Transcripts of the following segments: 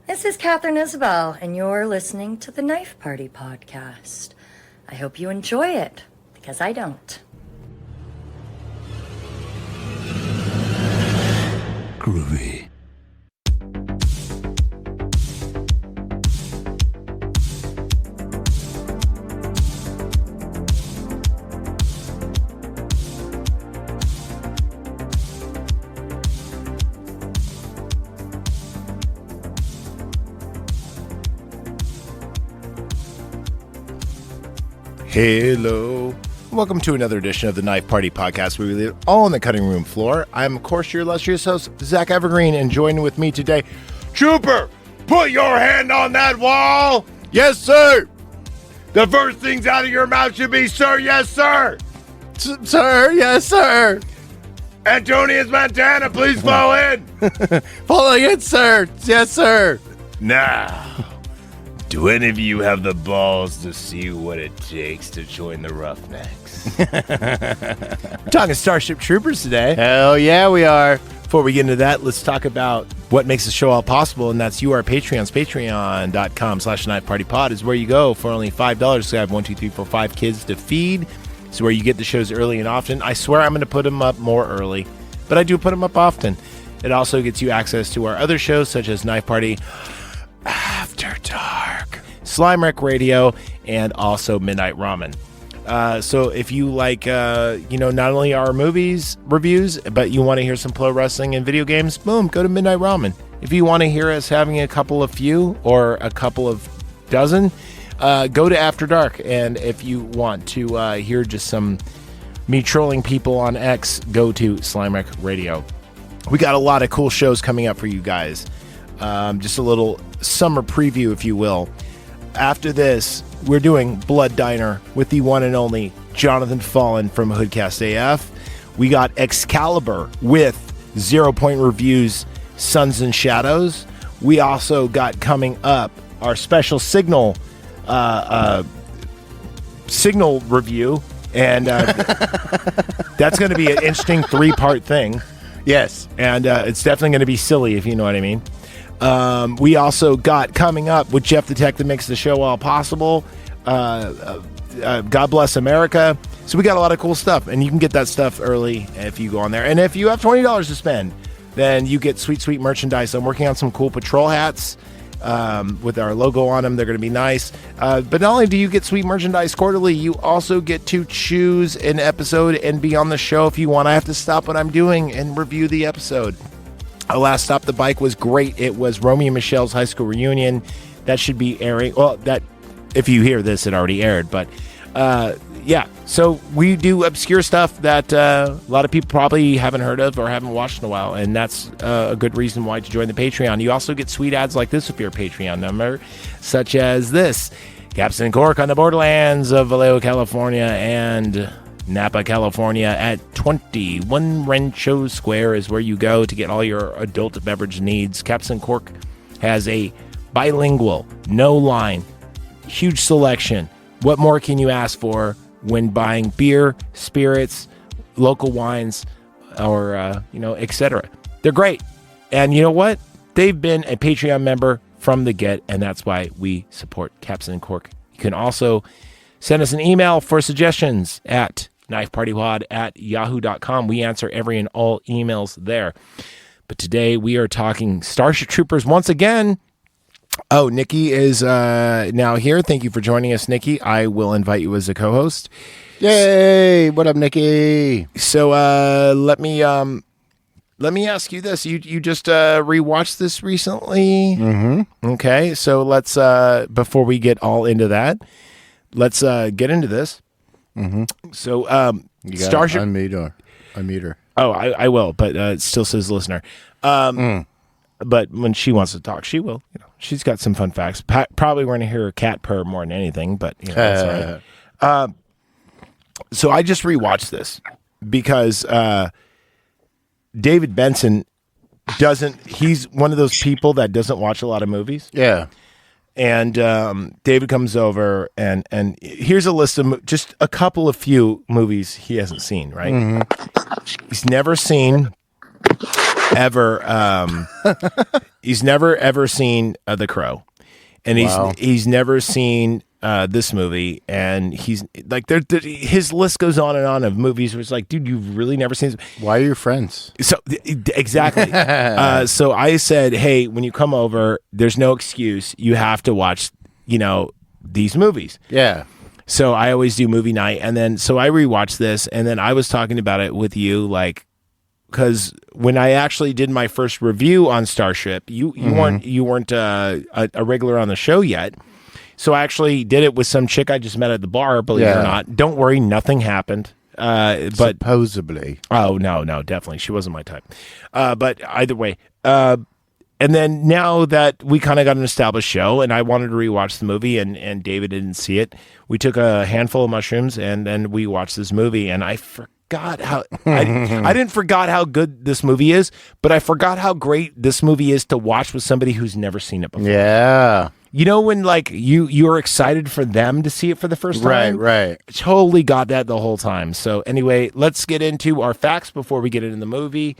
This is Catherine Isabel, and you're listening to the Knife Party podcast. I hope you enjoy it, because I don't. Groovy. Hello. Welcome to another edition of the Knife Party podcast, where we leave it all on the cutting room floor. I'm, of course, your illustrious host, Zach Evergreen, and joining with me today, Trooper, put your hand on that wall. Yes, sir. The first things out of your mouth should be, sir, yes, sir. Sir, yes, sir. Antonious, Montana, please fall in. Falling in, sir. Yes, sir. Now, do any of you have the balls to see what it takes to join the Roughnecks? We're talking Starship Troopers today. Hell yeah, we are. Before we get into that, let's talk about what makes the show all possible, and that's you, our Patreons. Patreon.com/KnifePartyPod is where you go for only $5. So I have 1, 2, 3, 4, 5 kids to feed. It's where you get the shows early and often. I swear I'm going to put them up more early, but I do put them up often. It also gets you access to our other shows, such as Knife Party After Dark, Slime Wreck Radio, and also Midnight Ramen. So if you like, not only our movies reviews, but you want to hear some pro wrestling and video games, boom, go to Midnight Ramen. If you want to hear us having a couple of few or a couple of dozen, go to After Dark. And if you want to hear just some me trolling people on X, go to Slime Wreck Radio. We got a lot of cool shows coming up for you guys. Just a little summer preview, if you will. After this, we're doing Blood Diner with the one and only Jonathan Fallen from Hoodcast AF. We got Excalibur with 0 Point Reviews, Suns and Shadows. We also got coming up our special Signal review, and that's going to be an interesting 3-part thing. Yes, and it's definitely going to be silly, if you know what I mean. We also got coming up with Jeff the Tech that makes the show all possible. God Bless America. So we got a lot of cool stuff, and you can get that stuff early if you go on there. And if you have $20 to spend, then you get sweet, sweet merchandise. I'm working on some cool patrol hats with our logo on them. They're going to be nice. But not only do you get sweet merchandise quarterly, you also get to choose an episode and be on the show if you want. I have to stop what I'm doing and review the episode. Our last Stop the Bike was great. It was Romeo and Michelle's high school reunion. That should be airing. Well, that if you hear this, it already aired. But yeah, so we do obscure stuff that a lot of people probably haven't heard of or haven't watched in a while. And that's a good reason why to join the Patreon. You also get sweet ads like this if you're a Patreon member, such as this. Captain Cork on the borderlands of Vallejo, California, and Napa, California at 21 Rancho Square is where you go to get all your adult beverage needs. Captain Cork has a bilingual, no line, huge selection. What more can you ask for when buying beer, spirits, local wines, or, etc.? They're great. And you know what? They've been a Patreon member from the get, and that's why we support Captain Cork. You can also send us an email for suggestions at knifepartypod@yahoo.com. We answer every and all emails there. But today we are talking Starship Troopers once again. Oh, Nikki is now here. Thank you for joining us, Nikki. I will invite you as a co-host. Yay! What up, Nikki? So let me ask you this. You just rewatched this recently? Mm-hmm. Okay, so let's before we get all into that, let's get into this. Mm-hmm. So, you got Starship. Unmute her. Oh, I will, but it still says listener. But when she wants to talk, she will. She's got some fun facts. Probably we're going to hear her cat purr more than anything, but that's all right. So I just rewatched this because David Benson he's one of those people that doesn't watch a lot of movies. Yeah. And David comes over, and here's a list of just a couple of few movies he hasn't seen, right? Mm-hmm. He's never seen, ever, He's never ever seen The Crow, and he's never seen this movie, and he's like, his list goes on and on of movies where it's like, dude, you've really never seen this. Why are you friends? So exactly. So I said, hey, when you come over, there's no excuse. You have to watch, these movies. Yeah. So I always do movie night, and then so I rewatched this, and then I was talking about it with you, like, because when I actually did my first review on Starship, you weren't a regular on the show yet. So I actually did it with some chick I just met at the bar. Believe it or not, don't worry, nothing happened. But supposedly, oh no, definitely, she wasn't my type. But either way, and then now that we kind of got an established show, and I wanted to rewatch the movie, and David didn't see it, we took a handful of mushrooms, and then we watched this movie, and I forgot how I didn't forgot how good this movie is, but I forgot how great this movie is to watch with somebody who's never seen it before. Yeah. You know, when like you're excited for them to see it for the first time? Right. Totally got that the whole time. So anyway, let's get into our facts before we get into the movie.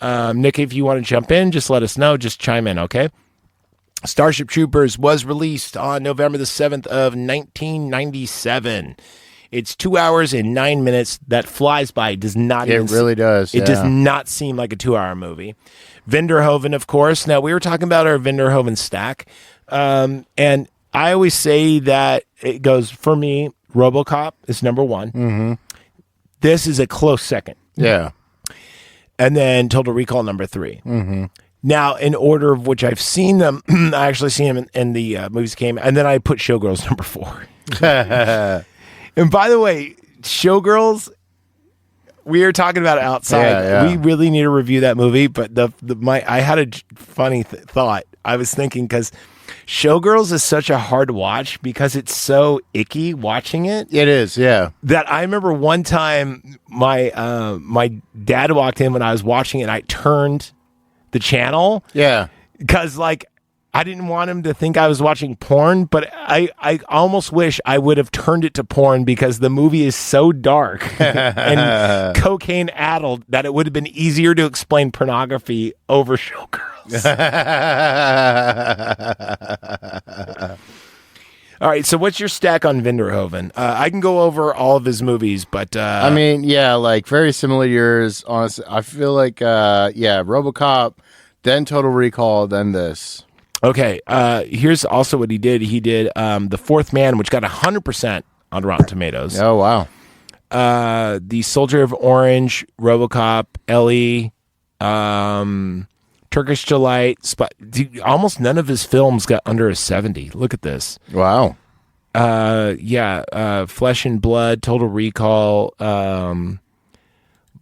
Nick, if you want to jump in, just let us know. Just chime in, okay? Starship Troopers was released on November the 7th of 1997. It's 2 hours and 9 minutes. That flies by. It does not. It really does. It does not seem like a 2-hour movie. Vinderhoven, of course. Now, we were talking about our Vinderhoven stack. And I always say that it goes, for me, RoboCop is number one. Mm-hmm. This is a close second. Yeah. And then Total Recall number 3. Mm-hmm. Now, in order of which I've seen them, I actually see them in the movies came, and then I put Showgirls number 4. And by the way, Showgirls, we were talking about it outside. Yeah. We really need to review that movie, but I had a funny thought. I was thinking, because Showgirls is such a hard watch because it's so icky watching it. It is, yeah. That I remember one time my dad walked in when I was watching it, and I turned the channel. Yeah. Because like I didn't want him to think I was watching porn, but I almost wish I would have turned it to porn, because the movie is so dark and cocaine addled that it would have been easier to explain pornography over Showgirls. All right, so what's your stack on Vinderhoven? I can go over all of his movies, but I mean, yeah, like very similar to yours. Honestly, I feel like RoboCop, then Total Recall, then this. Okay, here's also what he did. He did The Fourth Man, which got 100% on Rotten Tomatoes. Oh, wow. The Soldier of Orange, RoboCop, Ellie, Turkish Delight. Dude, almost none of his films got under a 70. Look at this. Wow. Flesh and Blood, Total Recall,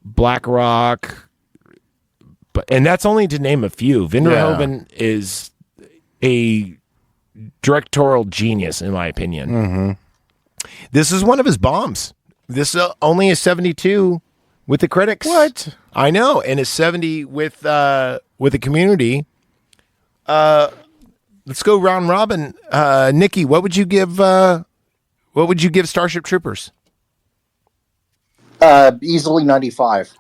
Black Rock. And that's only to name a few. Vinderhoven is a directorial genius, in my opinion. Mm-hmm. This is one of his bombs. This only is 72 with the critics. What? I know, and it's 70 with the community. Let's go round robin. Nikki, what would you give Starship Troopers? Easily 95.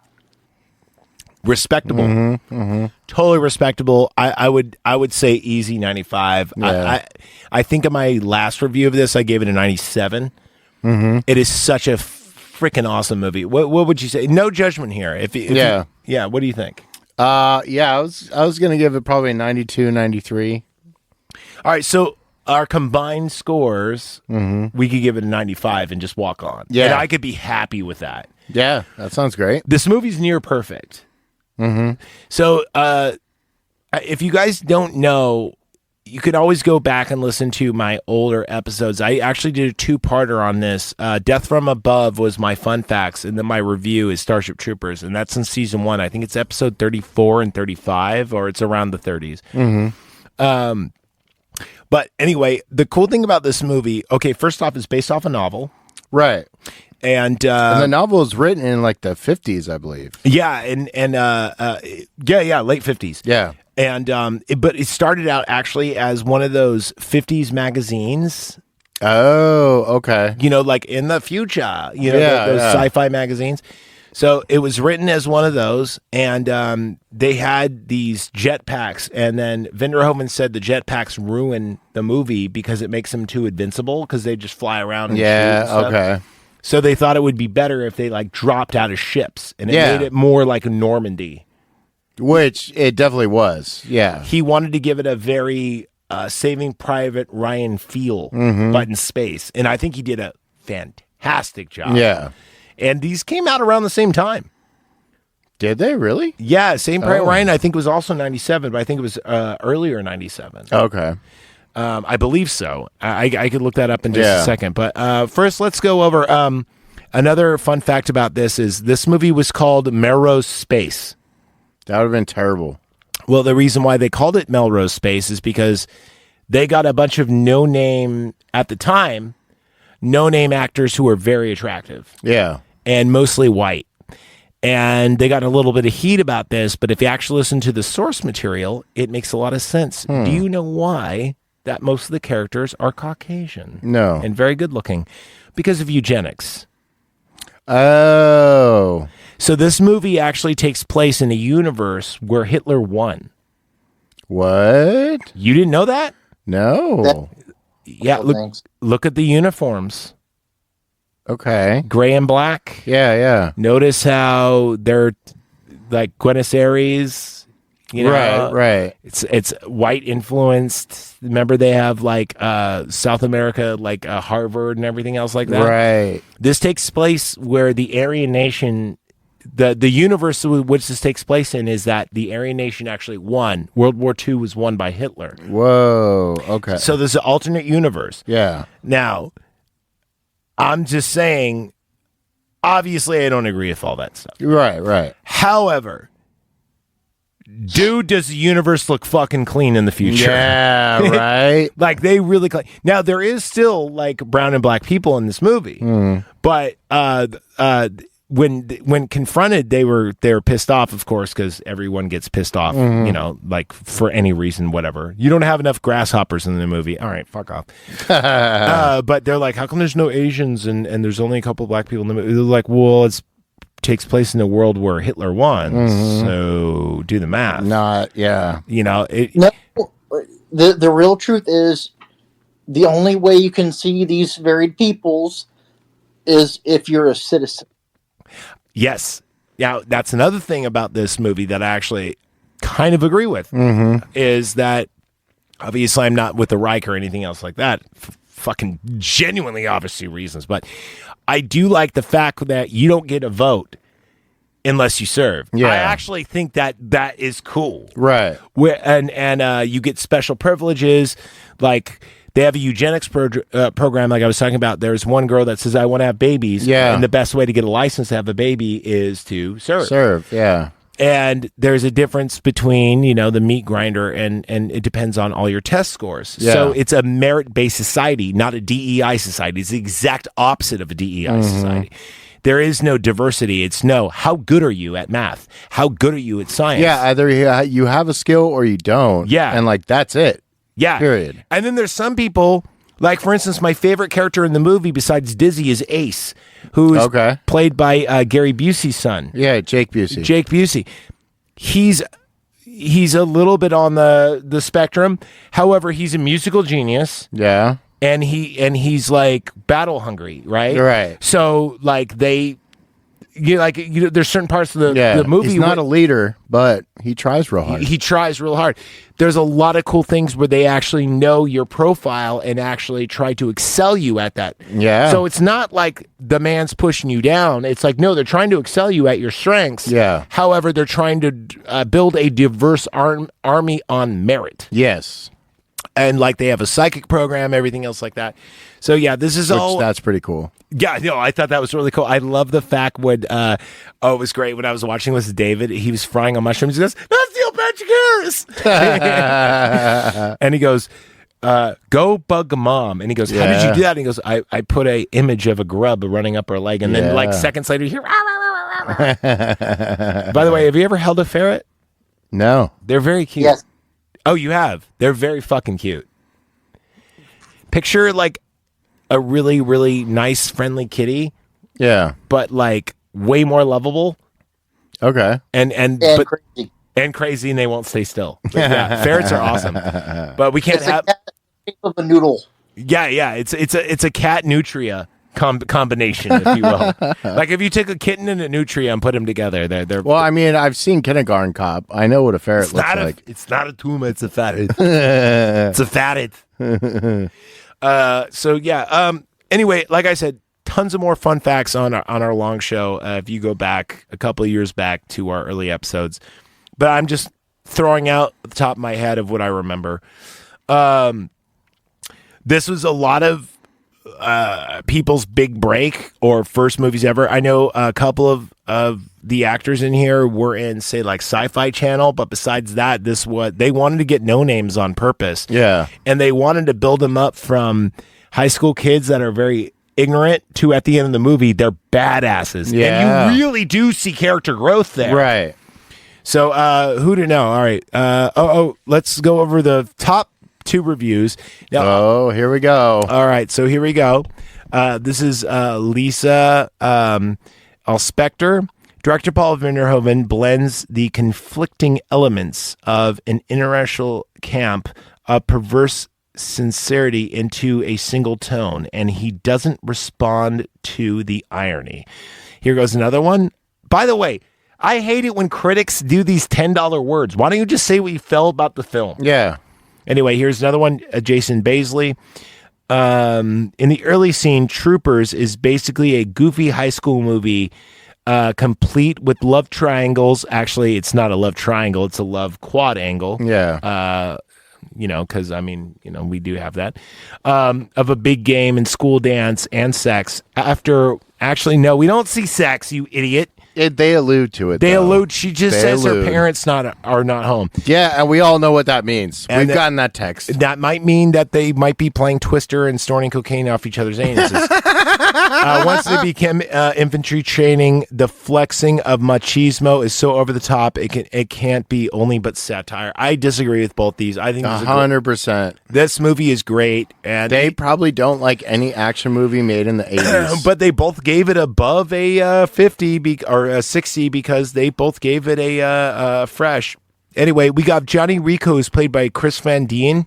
Respectable. Mm-hmm, mm-hmm. Totally respectable. I would say easy 95. Yeah. I think in my last review of this, I gave it a 97. Mm-hmm. It is such a freaking awesome movie. What would you say? No judgment here. What do you think? I was gonna give it probably 92, 93. All right, so our combined scores, Mm-hmm. we could give it a 95 and just walk on. Yeah. And I could be happy with that. Yeah, that sounds great. This movie's near perfect. Mm-hmm. So if you guys don't know, you could always go back and listen to my older episodes. I actually did a 2-parter on this. Death from Above was my fun facts, and then my review is Starship Troopers, and that's in season 1. I think it's episode 34 and 35, or it's around the 30s. Mm-hmm. But anyway, the cool thing about this movie, okay, first off, it's based off a novel. Right. And the novel was written in like the 50s, I believe. Yeah, and late 50s. Yeah. And but it started out actually as one of those 50s magazines. Oh, okay. You know, like In the Future, those Yeah. sci-fi magazines. So it was written as one of those, and they had these jetpacks, and then Vinderhoven said the jetpacks ruin the movie because it makes them too invincible because they just fly around and shoot and stuff. Okay. So they thought it would be better if they like dropped out of ships, and it Yeah. made it more like a Normandy. Which it definitely was. Yeah. He wanted to give it a very Saving Private Ryan feel, but in space. And I think he did a fantastic job. Yeah. And these came out around the same time. Did they really? Yeah, Saving Private Ryan, I think, was also 97, but I think it was earlier 97. Okay. I believe so. I could look that up in just Yeah. a second. But first, let's go over another fun fact about this is this movie was called Melrose Space. That would have been terrible. Well, the reason why they called it Melrose Space is because they got a bunch of no-name, at the time, no-name actors who were very attractive Yeah. and mostly white. And they got a little bit of heat about this, but if you actually listen to the source material, it makes a lot of sense. Do you know why that most of the characters are Caucasian? No. And very good looking? Because of eugenics. Oh. So this movie actually takes place in a universe where Hitler won. What? You didn't know that? No. Yeah, Thanks. look at the uniforms. Okay. Gray and black. Yeah, yeah. Notice how they're like Buenos Aires, you know, Right. It's white influenced. Remember they have like South America, like Harvard and everything else like that. Right. This takes place where the Aryan nation, the universe which this takes place in, is that the Aryan nation actually won. World War II was won by Hitler. Whoa. Okay. So there's an alternate universe. Yeah. Now, I'm just saying, obviously I don't agree with all that stuff. Right. However, dude, does the universe look fucking clean in the future? Yeah, right. Like they really clean. Now there is still like brown and black people in this movie, but when confronted, they were pissed off, of course, because everyone gets pissed off, you know, like for any reason, whatever. You don't have enough grasshoppers in the movie. All right, fuck off. But they're like, how come there's no Asians and there's only a couple of black people in the movie? They're like, well, it takes place in a world where Hitler won, so do the math. Not, yeah. You know, No, the real truth is the only way you can see these varied peoples is if you're a citizen. yes. Now, that's another thing about this movie that I actually kind of agree with, is that obviously I'm not with the Reich or anything else like that, fucking genuinely obviously reasons, but I do like the fact that you don't get a vote unless you serve. Yeah. I actually think that is cool. Right. And you get special privileges, like they have a eugenics program like I was talking about. There's one girl that says, I want to have babies. Yeah. And the best way to get a license to have a baby is to serve. Serve, yeah. And there's a difference between, you know, the meat grinder and it depends on all your test scores. Yeah. So it's a merit-based society, not a DEI society. It's the exact opposite of a DEI society. There is no diversity. It's no, how good are you at math? How good are you at science? Yeah, either you have a skill or you don't. Yeah. And like that's it. Yeah. Period. And then there's some people, like for instance, my favorite character in the movie besides Dizzy is Ace, who's played by Gary Busey's son. Yeah, Jake Busey. Jake Busey. He's a little bit on the spectrum. However, he's a musical genius. Yeah. And he's like battle hungry, right? Right. So like there's certain parts of the movie. He's not a leader, but he tries real hard. He tries real hard. There's a lot of cool things where they actually know your profile and actually try to excel you at that. Yeah. So it's not like the man's pushing you down. It's like, no, they're trying to excel you at your strengths. Yeah. However, they're trying to build a diverse army on merit. Yes. And like they have a psychic program, everything else like that. So yeah, this is all. That's pretty cool. Yeah, no, I thought that was really cool. I love the fact when, it was great when I was watching with David. He was frying on mushrooms. He goes, "That's Neil Patrick Harris," and he goes, "Go bug mom." And he goes, "How did you do that?" And he goes, "I put a image of a grub running up her leg, and then like seconds later, you hear." By the way, have you ever held a ferret? No. They're very cute. Yes. Oh, you have? They're very fucking cute. Picture like a really, really nice, friendly kitty, Yeah. but like way more lovable. Okay. And crazy. And crazy, and they won't stay still. But yeah, ferrets are awesome, but we can't It's have. a cat shape of a noodle. Yeah. It's a cat nutria combination, if you will. Like if you take a kitten and a nutria and put them together, they're. Well, I mean, I've seen Kindergarten Cop. I know what a ferret looks like. It's not a tumor. It's a fatted. It's a fatted. So yeah. Anyway, like I said, tons of more fun facts on our long show. If you go back a couple of years back to our early episodes. But I'm just throwing out the top of my head of what I remember. This was a lot of people's big break or first movies ever. I know a couple of the actors in here were in, say, like Sci-Fi Channel, but besides that, they wanted to get no names on purpose. Yeah. And they wanted to build them up from high school kids that are very ignorant to, at the end of the movie, they're badasses. Yeah. And you really do see character growth there. Right. So, who to know? All right. Let's go over the top 2 reviews. Now, here we go. All right. So here we go. This is Lisa Alspector. Director Paul Verhoeven blends the conflicting elements of an interracial camp of perverse sincerity into a single tone, and he doesn't respond to the irony. Here goes another one. By the way, I hate it when critics do these $10 words. Why don't you just say what you felt about the film? Yeah. Anyway, here's another one. Jason Baisley. In the early scene, Troopers is basically a goofy high school movie, complete with love triangles. Actually, it's not a love triangle. It's a love quad angle. Yeah. Because, we do have that. Of a big game and school dance and sex. Actually, no, we don't see sex, you idiot. They allude to it. They though. allude. She just says allude. her parents are not home. Yeah, and we all know what that means. And We've gotten that text. That might mean that they might be playing Twister and snorting cocaine off each other's anuses. Once they became infantry training, the flexing of machismo is so over the top. It can't be only but satire. I disagree with both these. I think 100%. This movie is great, and they probably don't like any action movie made in the 80s. But they both gave it above a 50 or a 60 because they both gave it a fresh. Anyway, we got Johnny Rico, who's played by Chris Van Dien,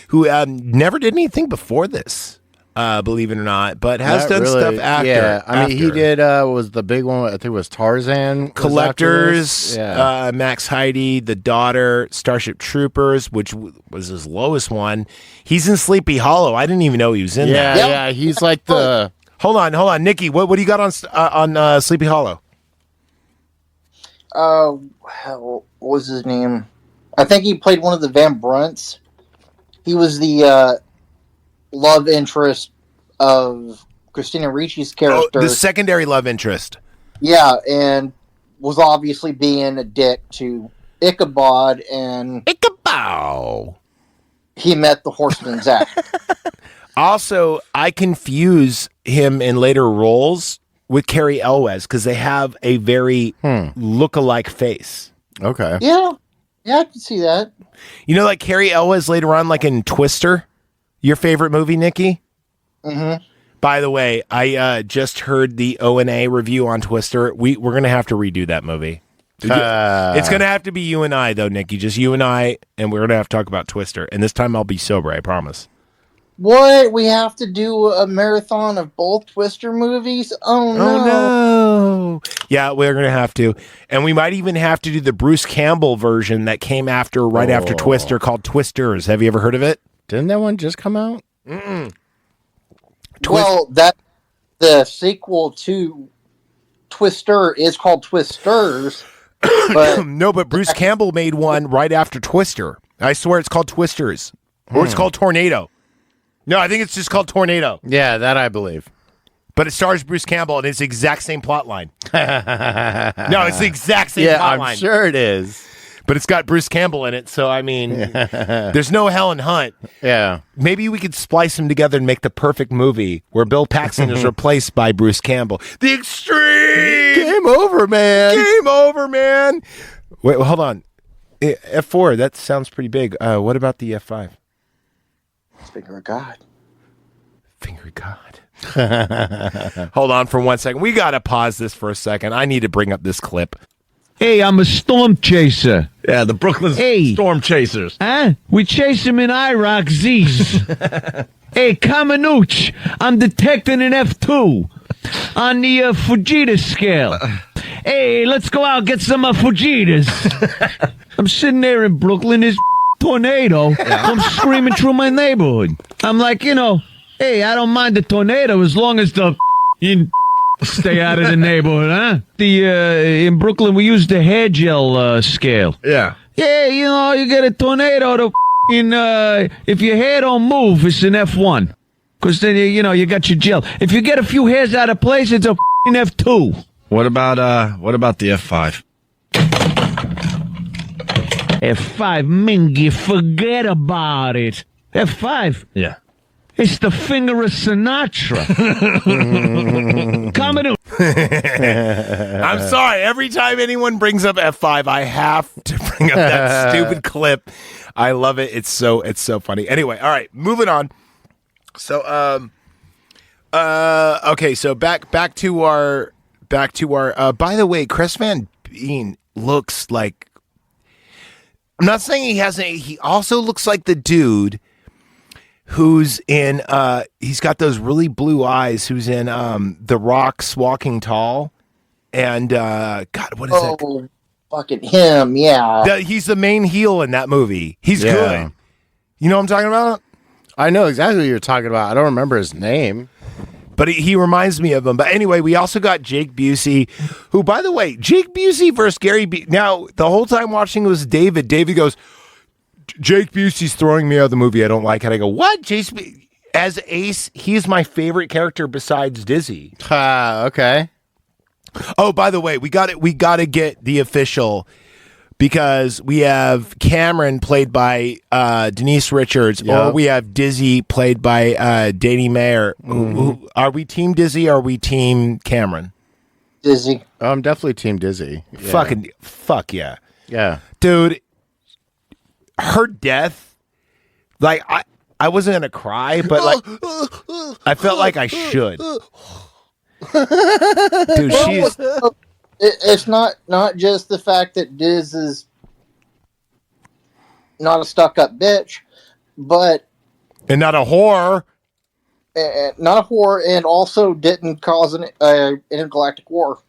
who never did anything before this, believe it or not, but has done stuff after. Yeah, I mean, he did, was the big one, I think it was Tarzan. Collectors, Max Heidi, The Daughter, Starship Troopers, which was his lowest one. He's in Sleepy Hollow. I didn't even know he was in that. Yeah, he's like the... Hold on, Nikki. What do you got on Sleepy Hollow? What was his name? I think he played one of the Van Brunts. He was the love interest of Christina Ricci's character. The secondary love interest. Yeah, and was obviously being a dick to Ichabod, and Ichabod. He met the Horseman's act. Also, I confuse him in later roles with Cary Elwes because they have a very look-alike face. Okay. Yeah, I can see that. You know, like Cary Elwes later on, like in Twister, your favorite movie, Nikki? Mm-hmm. By the way, I just heard the O&A review on Twister. We're going to have to redo that movie. It's going to have to be you and I, though, Nikki. Just you and I, and we're going to have to talk about Twister. And this time I'll be sober, I promise. What? We have to do a marathon of both Twister movies? Oh, no. Oh, no. Yeah, we're going to have to. And we might even have to do the Bruce Campbell version that came right after Twister called Twisters. Have you ever heard of it? Didn't that one just come out? Mm-mm. Well, the sequel to Twister is called Twisters. But no, but Bruce Campbell made one right after Twister. I swear it's called Twisters. Or it's called Tornado. No, I think it's just called Tornado. Yeah, that I believe. But it stars Bruce Campbell, and it's the exact same plot line. No, it's the exact same plot line. I'm sure it is. But it's got Bruce Campbell in it, so, I mean, there's no Helen Hunt. Yeah. Maybe we could splice them together and make the perfect movie where Bill Paxton is replaced by Bruce Campbell. The Extreme! Game over, man. Game over, man. Wait, hold on. F4, that sounds pretty big. What about the F5? Finger of God. Finger God. Hold on for 1 second. We got to pause this for a second. I need to bring up this clip. Hey, I'm a storm chaser. Yeah, the Brooklyn Storm Chasers. Huh? We chase him in Iraq Z's. Hey, Kamenuch, I'm detecting an F2 on the Fujita scale. Hey, let's go out and get some Fujitas. I'm sitting there in Brooklyn, this tornado. I'm screaming through my neighborhood. I'm like, hey, I don't mind the tornado as long as the stay out of the neighborhood, huh? In Brooklyn, we use the hair gel scale. Yeah. Yeah, you get a tornado, if your hair don't move, it's an F1. Because then, you got your gel. If you get a few hairs out of place, it's a F2. What about the F5? F5, Mingy, forget about it. F5? Yeah. It's the finger of Sinatra. Coming in. I'm sorry. Every time anyone brings up F5, I have to bring up that stupid clip. I love it. It's so funny. Anyway, all right, moving on. So okay, so back to our by the way, Chris Van Bean looks like, I'm not saying he hasn't, he also looks like the dude who's in he's got those really blue eyes, who's in The Rock's Walking Tall, and God, what is that? Oh, fucking him, yeah. He's the main heel in that movie. He's good. You know what I'm talking about? I know exactly what you're talking about. I don't remember his name. But he reminds me of him. But anyway, we also got Jake Busey, who, by the way, Jake Busey versus Gary Busey. Now, the whole time watching was David. David goes, Jake Busey's throwing me out of the movie. I don't like it. I go, what? As Ace, he's my favorite character besides Dizzy. Okay. Oh, by the way, we got to get the official, because we have Cameron played by Denise Richards, or we have Dizzy played by Danny Mayer. Are we Team Dizzy or are we Team Cameron? Dizzy. Oh, I'm definitely Team Dizzy. Yeah. Fuck yeah. Yeah. Dude, her death, like, I wasn't going to cry, but like, I felt like I should. Dude, she's... It's not just the fact that Diz is not a stuck-up bitch, but... And not a whore. Not a whore, and also didn't cause an intergalactic war.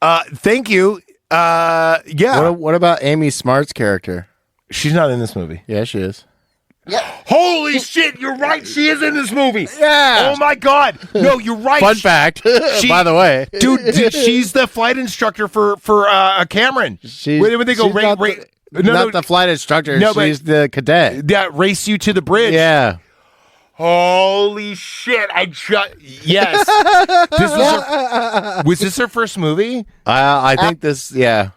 Thank you. Yeah. What about Amy Smart's character? She's not in this movie. Yeah, she is. Yeah. Holy shit, you're right. She is in this movie. Yeah. Oh my God. No, you're right. Fun fact, by the way. Dude, she's the flight instructor for Cameron. When they go not the flight instructor. No, she's the cadet. That race you to the bridge. Yeah. Holy shit. Yes. Was this her first movie? I think this, yeah.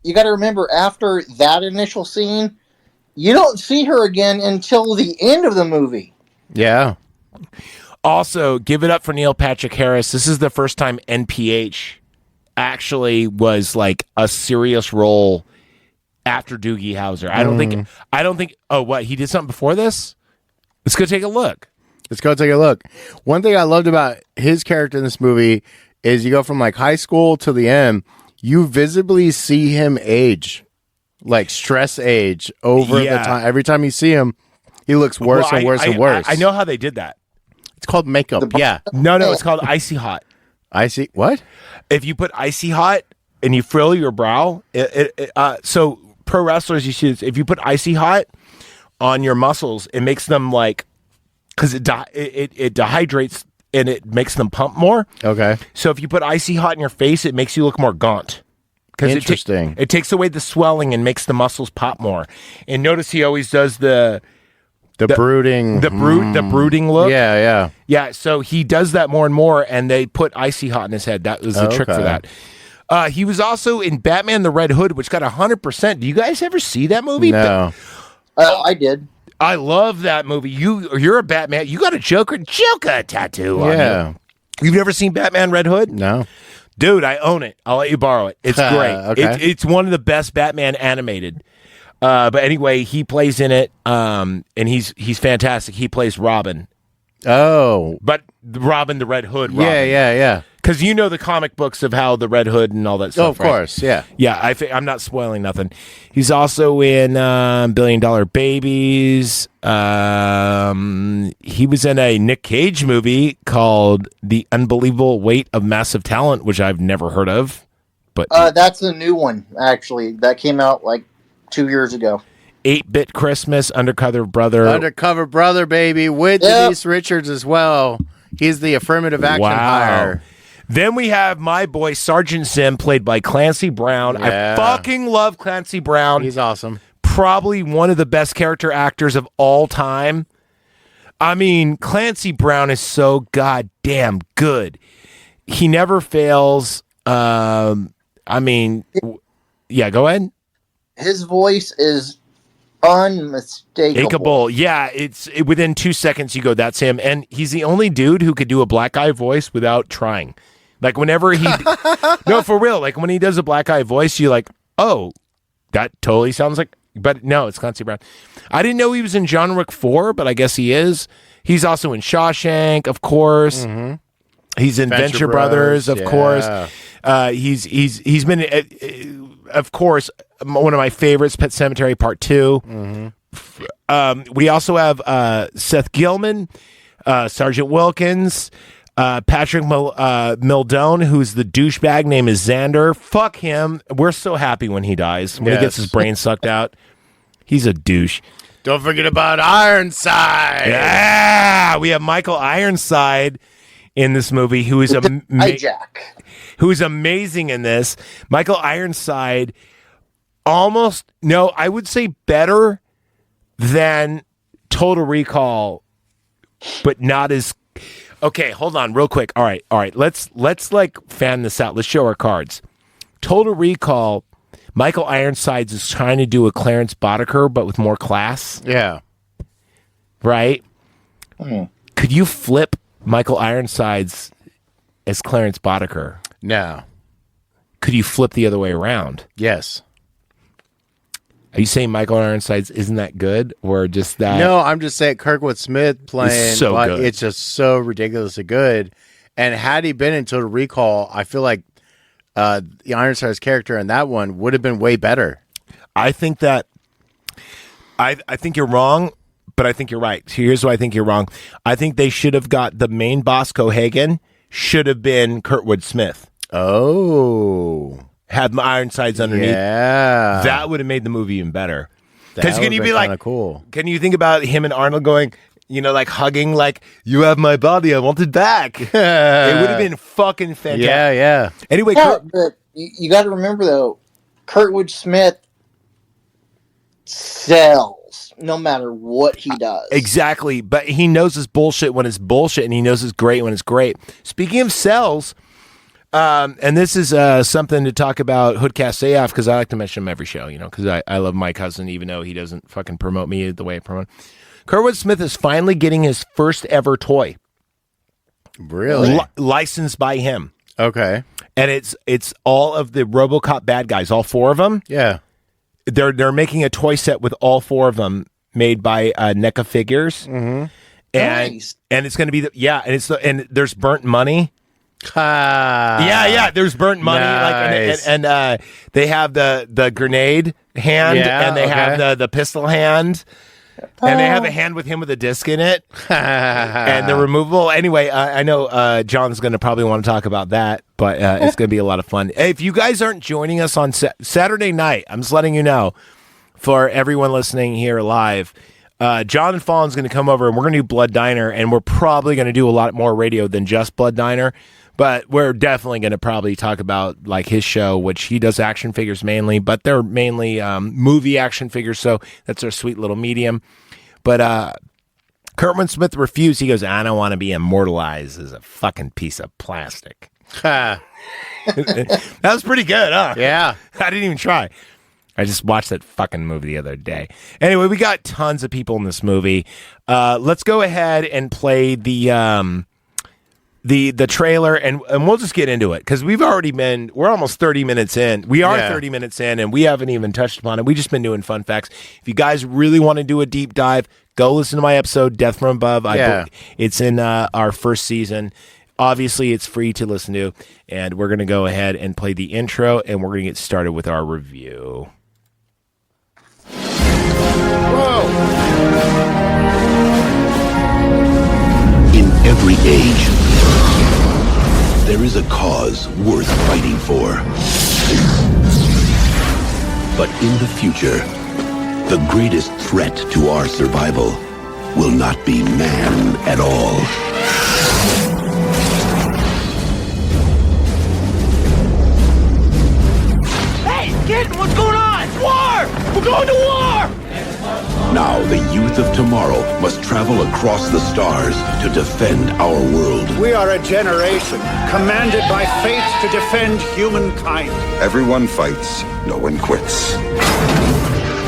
You got to remember, after that initial scene, you don't see her again until the end of the movie. Yeah. Also, give it up for Neil Patrick Harris. This is the first time NPH actually was like a serious role after Doogie Howser. I don't think. Oh, what? He did something before this? Let's go take a look. One thing I loved about his character in this movie is you go from like high school to the end, you visibly see him age. Like stress age over the time. Every time you see him, he looks worse and worse and worse. I know how they did that. It's called makeup. Yeah. No, it's called Icy Hot. Icy what? If you put Icy Hot and you frill your brow, so pro wrestlers, if you put Icy Hot on your muscles, it makes them like, because it dehydrates and it makes them pump more. Okay. So if you put Icy Hot in your face, it makes you look more gaunt. Interesting. It takes away the swelling and makes the muscles pop more. And notice he always does the brooding look. Yeah. So he does that more and more, and they put Icy Hot in his head. That was the trick for that. He was also in Batman the Red Hood, which got 100%. Do you guys ever see that movie? No. I did. I love that movie. You're a Batman. You got a Joker tattoo on you. You've never seen Batman Red Hood? No. Dude, I own it. I'll let you borrow it. It's great. Okay. It's one of the best Batman animated. But anyway, he plays in it, and he's fantastic. He plays Robin Oh, but Robin the Red Hood. Robin. yeah. Because you know the comic books of how the Red Hood and all that stuff. Oh, of course, yeah. Yeah, I'm not spoiling nothing. He's also in $1 Billion Babies. He was in a Nick Cage movie called The Unbelievable Weight of Massive Talent, which I've never heard of. But that's a new one, actually. That came out like 2 years ago. 8-Bit Christmas, Undercover Brother. Undercover Brother, baby, with Denise Richards as well. He's the affirmative action hire. Then we have my boy Sergeant Sim, played by Clancy Brown. Yeah. I fucking love Clancy Brown. He's awesome. Probably one of the best character actors of all time. I mean, Clancy Brown is so goddamn good. He never fails. Yeah, go ahead. His voice is unmistakable. Yeah, within 2 seconds you go, that's him. And he's the only dude who could do a black guy voice without trying. Like whenever he, no, for real. Like when he does a black guy voice, you're like, oh, that totally sounds like. But no, it's Clancy Brown. I didn't know he was in John Wick 4, but I guess he is. He's also in Shawshank, of course. Mm-hmm. He's in Venture Brothers, of course. He's been, of course, one of my favorites, Pet Sematary Part 2. Mm-hmm. We also have Seth Gilman, Sergeant Wilkins, Patrick Mildone, who's the douchebag. Name is Xander. Fuck him. We're so happy when he dies, when he gets his brain sucked out. He's a douche. Don't forget about Ironside. Yeah, we have Michael Ironside in this movie, who is who is amazing in this. Michael Ironside, I would say better than Total Recall, but not as. Okay, hold on, real quick. All right. Let's like fan this out. Let's show our cards. Total Recall. Michael Ironsides is trying to do a Clarence Boddicker, but with more class. Yeah. Right? Could you flip Michael Ironsides as Clarence Boddicker? No. Could you flip the other way around? Yes. Are you saying Michael Ironsides isn't that good, or just that? No, I'm just saying Kirkwood Smith playing. So good. It's just so ridiculously good. And had he been in Total Recall, I feel like the Ironside's character in that one would have been way better. I think that I think you're wrong, but I think you're right. Here's why I think you're wrong. I think they should have got the main boss, Cohagen, should have been Kurtwood Smith. Oh. Had my Ironsides underneath. Yeah. That would have made the movie even better. Because can you be like, cool. Can you think about him and Arnold going, like hugging, like, you have my body, I want it back. It would have been fucking fantastic. Yeah. Anyway, but you got to remember, though, Kurtwood Smith sells no matter what he does. Exactly. But he knows his bullshit when it's bullshit, and he knows it's great when it's great. Speaking of sells, and this is something to talk about Hoodcast AF, because I like to mention him every show, because I love my cousin, even though he doesn't fucking promote me the way I promote. Kurtwood Smith is finally getting his first ever toy. Really? Licensed by him. Okay. And it's all of the RoboCop bad guys, all 4 of them. Yeah. They're making a toy set with all 4 of them, made by NECA Figures. Mm-hmm. And it's going to be and there's burnt money. There's burnt money. Nice. Like and they have the grenade hand, and they have the pistol hand. And they have a hand with him with a disc in it. And they're removable. Anyway, I know John's going to probably want to talk about that, but it's going to be a lot of fun. Hey, if you guys aren't joining us on Saturday night, I'm just letting you know, for everyone listening here live, John and Fallon's going to come over, and we're going to do Blood Diner, and we're probably going to do a lot more radio than just Blood Diner. But we're definitely going to probably talk about like his show, which he does action figures mainly, but they're mainly movie action figures. So that's our sweet little medium. But Kurtwood Smith refused. He goes, I don't want to be immortalized as a fucking piece of plastic. That was pretty good, huh? Yeah. I didn't even try. I just watched that fucking movie the other day. Anyway, we got tons of people in this movie. Let's go ahead and play the trailer, and we'll just get into it, because we're almost 30 minutes in. We are 30 minutes in, and we haven't even touched upon it. We've just been doing fun facts. If you guys really want to do a deep dive, Go listen to my episode, Death from Above. Yeah. It's in our first season. Obviously, it's free to listen to, and we're going to go ahead and play the intro, and we're going to get started with our review. Whoa! In every age, there is a cause worth fighting for. But in the future, the greatest threat to our survival will not be man at all. Hey, kid, what's going on? War! We're going to war! Now the youth of tomorrow must travel across the stars to defend our world. We are a generation commanded by fate to defend humankind. Everyone fights, no one quits.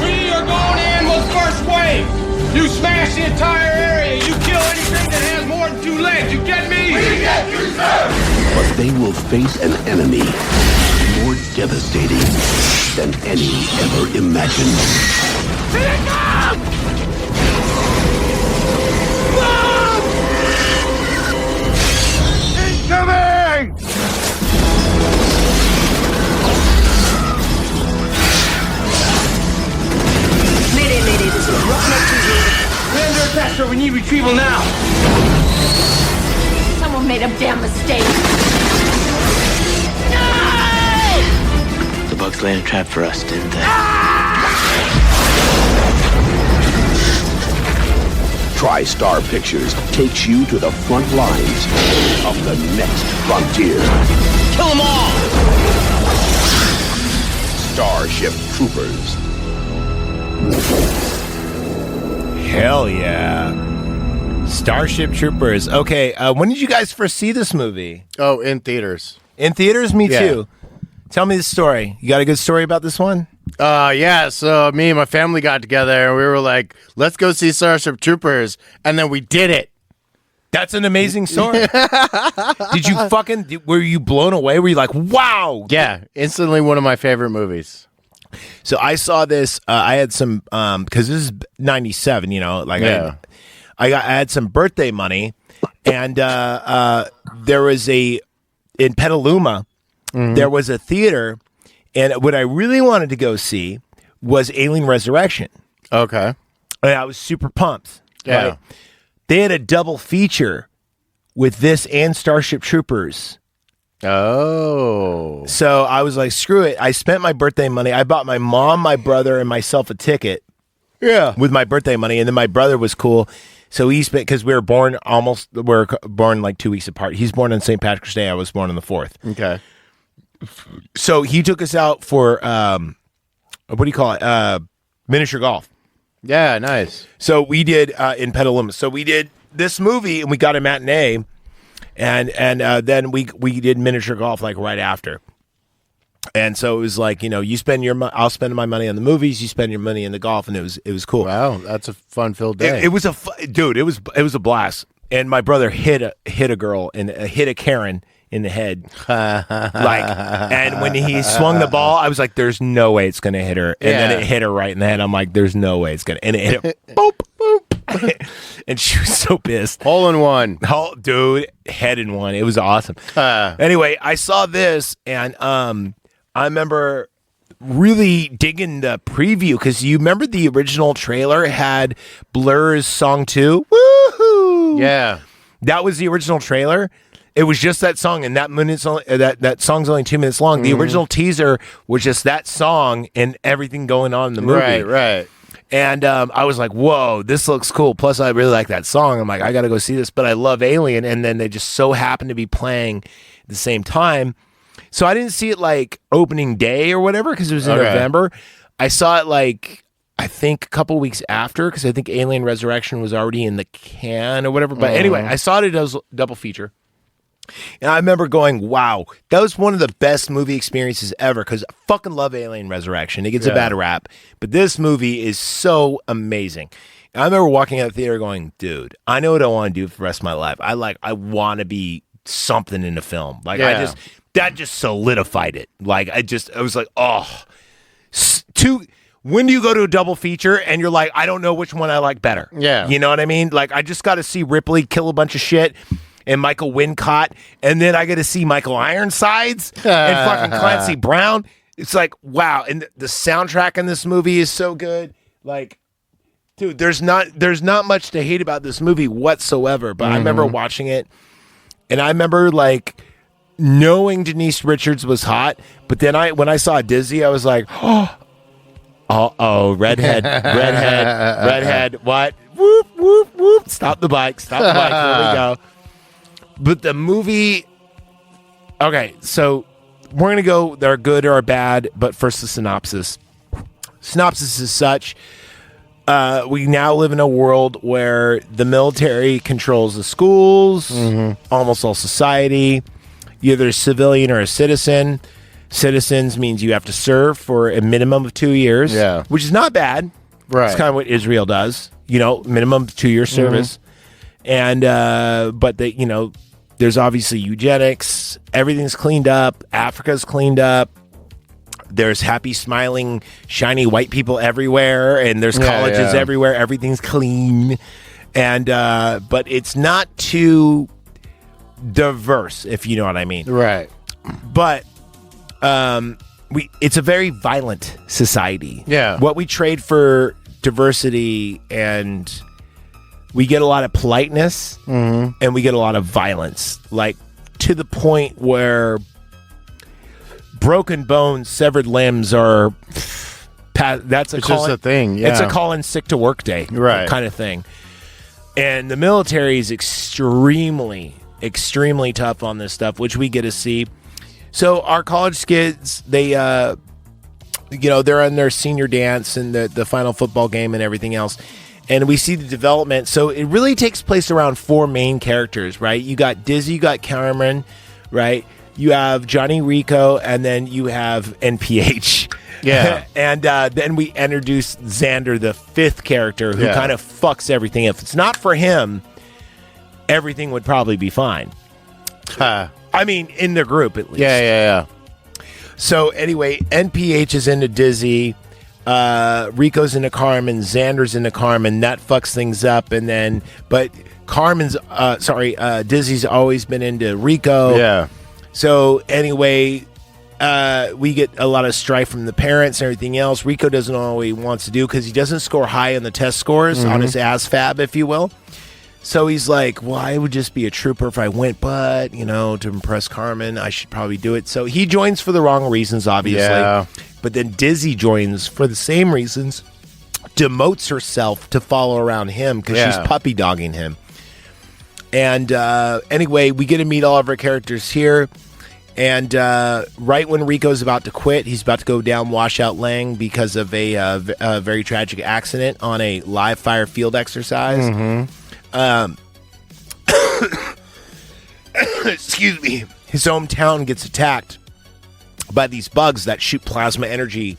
We are going in with first wave. You smash the entire area. You kill anything that has more than 2 legs. You get me? We get you, sir. But they will face an enemy more devastating than any ever imagined. Here they come! Incoming! Mayday, mayday, this is Roughneck 2. We're under attack, sir. We need retrieval now. Someone made a damn mistake. The bugs laid a trap for us, didn't they? TriStar Pictures takes you to the front lines of the next frontier. Kill them all! Starship Troopers. Hell yeah. Starship Troopers. Okay, when did you guys first see this movie? Oh, in theaters. In theaters? Me Yeah. too. Tell me the story. You got a good story about this one? Yeah, so me and my family got together and we were like, let's go see Starship Troopers. And then we did it. That's an amazing story. Were you blown away? Were you like, wow? Yeah, instantly one of my favorite movies. So I saw this, I had some, because this is 97, you know, like Yeah. I had some birthday money, and there was in Petaluma, there was a theater, and what I really wanted to go see was Alien Resurrection. Okay. And I was super pumped. Yeah. Right? They had a double feature with this and Starship Troopers. Oh. So I was like, screw it. I spent my birthday money. I bought my mom, my brother, and myself a ticket. Yeah. With my birthday money. And then my brother was cool. So he spent, because we were born like 2 weeks apart. He's born on St. Patrick's Day. I was born on the 4th. Okay. So he took us out for, what do you call it? Miniature golf. Yeah, nice. So we did in Petaluma. So we did this movie and we got a matinee. And then we did miniature golf like right after. And so it was like, you know, you spend I'll spend my money on the movies, you spend your money in the golf, and it was cool. Wow, that's a fun-filled day. It was dude, it was a blast. And my brother hit a girl and hit a Karen in the head. And when he swung the ball, I was like, there's no way it's going to hit her. And then it hit her right in the head. I'm like, there's no way it's going to. And it hit her. Boop, boop. And she was so pissed. Hole in one. Oh, dude, head in one. It was awesome. Anyway, I saw this, and I remember really digging the preview, because you remember the original trailer had Blur's song 2? Woohoo! Yeah. That was the original trailer. It was just that song, and that song's only 2 minutes long. The original teaser was just that song and everything going on in the movie. Right. And I was like, whoa, this looks cool. Plus, I really like that song. I'm like, I got to go see this. But I love Alien. And then they just so happen to be playing at the same time. So I didn't see it like opening day or whatever, because it was in November. I saw it like, I think a couple weeks after, because I think Alien Resurrection was already in the can or whatever. But anyway, I saw it as a double feature. And I remember going, wow, that was one of the best movie experiences ever, because I fucking love Alien Resurrection. It gets a bad rap, but this movie is so amazing. And I remember walking out of the theater going, dude, I know what I want to do for the rest of my life. I want to be something in a film. Like, that just solidified it. Like, I was like, oh, when do you go to a double feature and you're like, I don't know which one I like better? Yeah. You know what I mean? Like, I just got to see Ripley kill a bunch of shit and Michael Wincott, and then I get to see Michael Ironsides and fucking Clancy Brown. It's like, wow. And the soundtrack in this movie is so good. Like, dude, there's not much to hate about this movie whatsoever. But I remember watching it, and I remember like knowing Denise Richards was hot. But then when I saw Dizzy, I was like, oh, redhead. What? Whoop, whoop, whoop. Stop the bike. Here we go. But the movie, okay, so we're going to go, they're good or bad, but first the synopsis. Synopsis is such, we now live in a world where the military controls the schools, almost all society. You're either a civilian or a citizen. Citizens means you have to serve for a minimum of 2 years, which is not bad. Right. It's kind of what Israel does, minimum 2 year service. And, but there's obviously eugenics. Everything's cleaned up. Africa's cleaned up. There's happy, smiling, shiny white people everywhere, and there's colleges everywhere. Everything's clean, and but it's not too diverse, if you know what I mean. Right. But it's a very violent society. Yeah. What we trade for diversity, and we get a lot of politeness, and we get a lot of violence, like to the point where broken bones, severed limbs are. That's a just a thing. Yeah. It's a call in sick to work day, right? Kind of thing. And the military is extremely tough on this stuff, which we get to see. So our college kids, they, they're in their senior dance and the final football game and everything else. And we see the development. So it really takes place around four main characters, right? You got Dizzy, you got Cameron, right? You have Johnny Rico, and then you have NPH. Yeah. And then we introduce Xander, the fifth character, who kind of fucks everything. If it's not for him, everything would probably be fine. I mean, in the group, at least. Yeah. So anyway, NPH is into Dizzy. Rico's into Carmen, Xander's into Carmen. That fucks things up, and then but Dizzy's always been into Rico. Yeah. So anyway, we get a lot of strife from the parents and everything else. Rico doesn't know what he wants to do because he doesn't score high on the test scores on his ASVAB, if you will. So he's like, well, I would just be a trooper if I went, but, to impress Carmen, I should probably do it. So he joins for the wrong reasons, obviously. Yeah. But then Dizzy joins for the same reasons, demotes herself to follow around him because she's puppy dogging him. And anyway, we get to meet all of our characters here. And right when Rico's about to quit, he's about to go down Washout Lane because of a very tragic accident on a live fire field exercise. Excuse me. His hometown gets attacked by these bugs that shoot plasma energy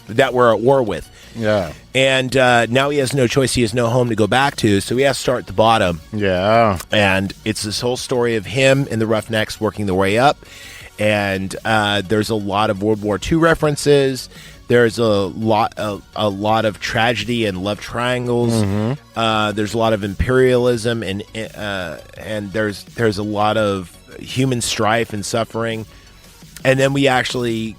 that we're at war with. Yeah. And now he has no choice. He has no home to go back to, so he has to start at the bottom. Yeah. And it's this whole story of him and the Roughnecks working their way up. And there's a lot of World War II references. There's a lot of tragedy and love triangles. There's a lot of imperialism and there's a lot of human strife and suffering. And then we actually,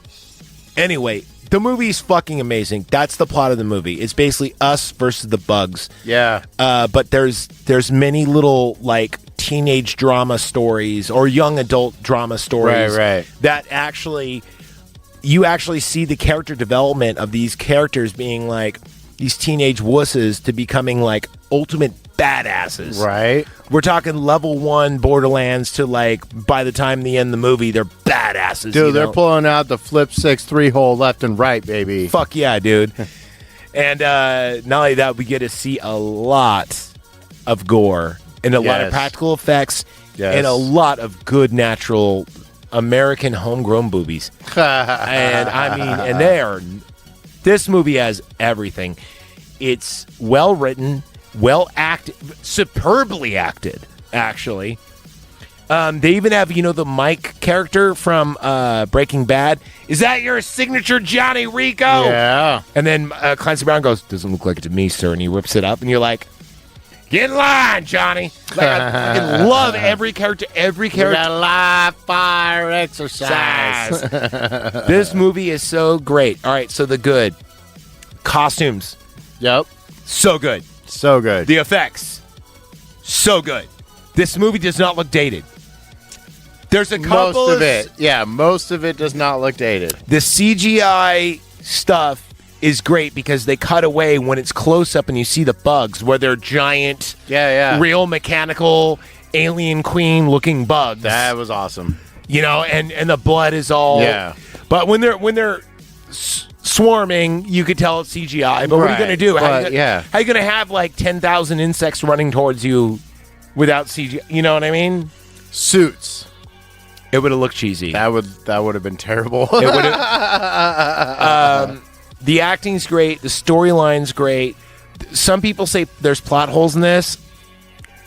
anyway, the movie's fucking amazing. That's the plot of the movie. It's basically us versus the bugs. Yeah. But there's many little like teenage drama stories or young adult drama stories right. that actually. You actually see the character development of these characters being like these teenage wusses to becoming like ultimate badasses. Right. We're talking level 1 Borderlands to like by the time they end the movie, they're badasses. Dude, they're pulling out the flip 6 3-hole left and right, baby. Fuck yeah, dude. And not only that, we get to see a lot of gore and a lot of practical effects and a lot of good natural American homegrown boobies. And I mean, and this movie has everything. It's well written, well acted, superbly acted, actually. They even have, the Mike character from Breaking Bad. Is that your signature Johnny Rico? Yeah. And then Clancy Brown goes, doesn't look like it to me, sir. And he whips it up, and you're like, get in line, Johnny. Like, I fucking love every character. Every character. We got live fire exercise. This movie is so great. All right, so the good. Costumes. Yep. So good. So good. The effects. So good. This movie does not look dated. There's a couple most of it. Yeah, most of it does not look dated. The CGI stuff is great because they cut away when it's close up and you see the bugs where they're giant, real mechanical alien queen looking bugs. That was awesome. And the blood is all. Yeah. But when they're swarming, you could tell it's CGI. But what are you going to do? How are you going to have like 10,000 insects running towards you without CGI? You know what I mean? Suits. It would have looked cheesy. That would have been terrible. It would have. The acting's great. The storyline's great. Some people say there's plot holes in this.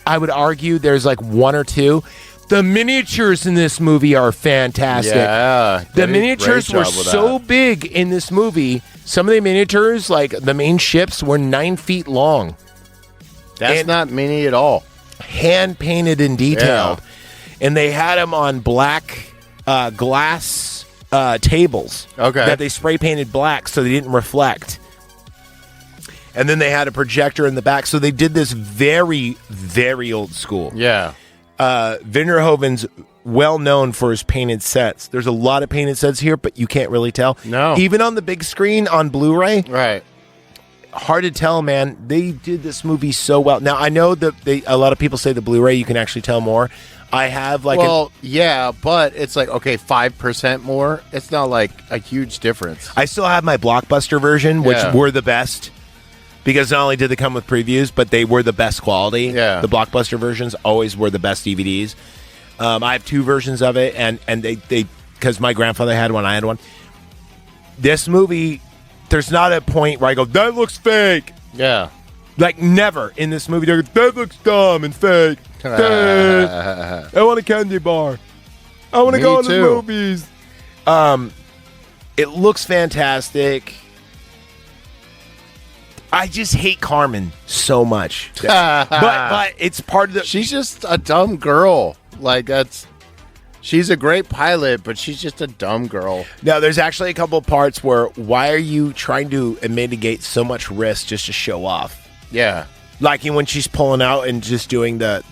I would argue there's like one or two. The miniatures in this movie are fantastic. Yeah. The miniatures were so big in this movie. Some of the miniatures, like the main ships, were 9 feet long. That's not mini at all. Hand painted and detailed. Yeah. And they had them on black glass tables that they spray painted black so they didn't reflect. And then they had a projector in the back. So they did this very, very old school. Yeah. Vinderhoven's well known for his painted sets. There's a lot of painted sets here, but you can't really tell. No. Even on the big screen on Blu-ray. Right. Hard to tell, man. They did this movie so well. Now, I know that a lot of people say the Blu-ray, you can actually tell more. I have like but it's like 5% more. It's not like a huge difference. I still have my Blockbuster version, which were the best because not only did they come with previews, but they were the best quality. Yeah, the Blockbuster versions always were the best DVDs. I have two versions of it, and they because my grandfather had one, I had one. This movie, there's not a point where I go, that looks fake. Yeah. Like, never in this movie, they go, that looks dumb and fake. I want a candy bar. I want to go to the movies. It looks fantastic. I just hate Carmen so much. but it's part of the... She's just a dumb girl. Like, she's a great pilot, but she's just a dumb girl. Now, there's actually a couple of parts where why are you trying to mitigate so much risk just to show off? Yeah. Like when she's pulling out and just doing the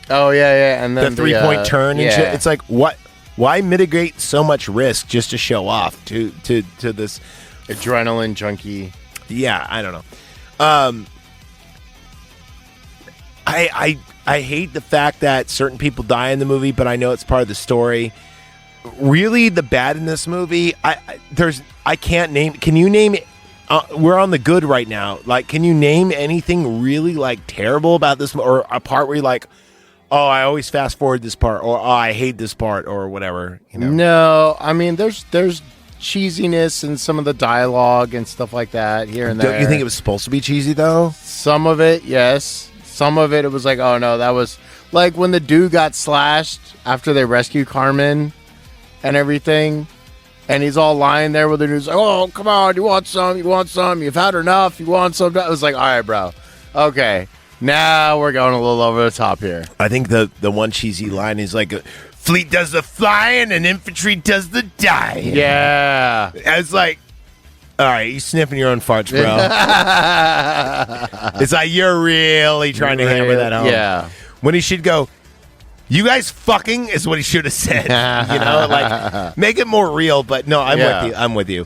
and then the 3-point turn and shit. It's like, what? Why mitigate so much risk just to show off to this adrenaline junkie? Yeah, I don't know. I hate the fact that certain people die in the movie, but I know it's part of the story. Really, the bad in this movie, I can't name. Can you name it? We're on the good right now. Like, can you name anything really like terrible about this, or a part where you're like, oh, I always fast forward this part, or oh, I hate this part, or whatever? No, I mean, there's cheesiness in some of the dialogue and stuff like that here and there. Don't you think it was supposed to be cheesy though? Some of it, yes. Some of it was like, oh no, that was like when the dude got slashed after they rescued Carmen and everything. And he's all lying there with the dude's like, oh, come on, you want some? You want some? You've had enough. You want some? I was like, all right, bro. Okay. Now we're going a little over the top here. I think the one cheesy line is like, fleet does the flying and infantry does the dying. Yeah. It's like, all right, you sniffing your own farts, bro. It's like, you're really trying to hammer that home. Yeah. When he should go, you guys fucking is what he should have said. Like, make it more real. But no, I'm with you.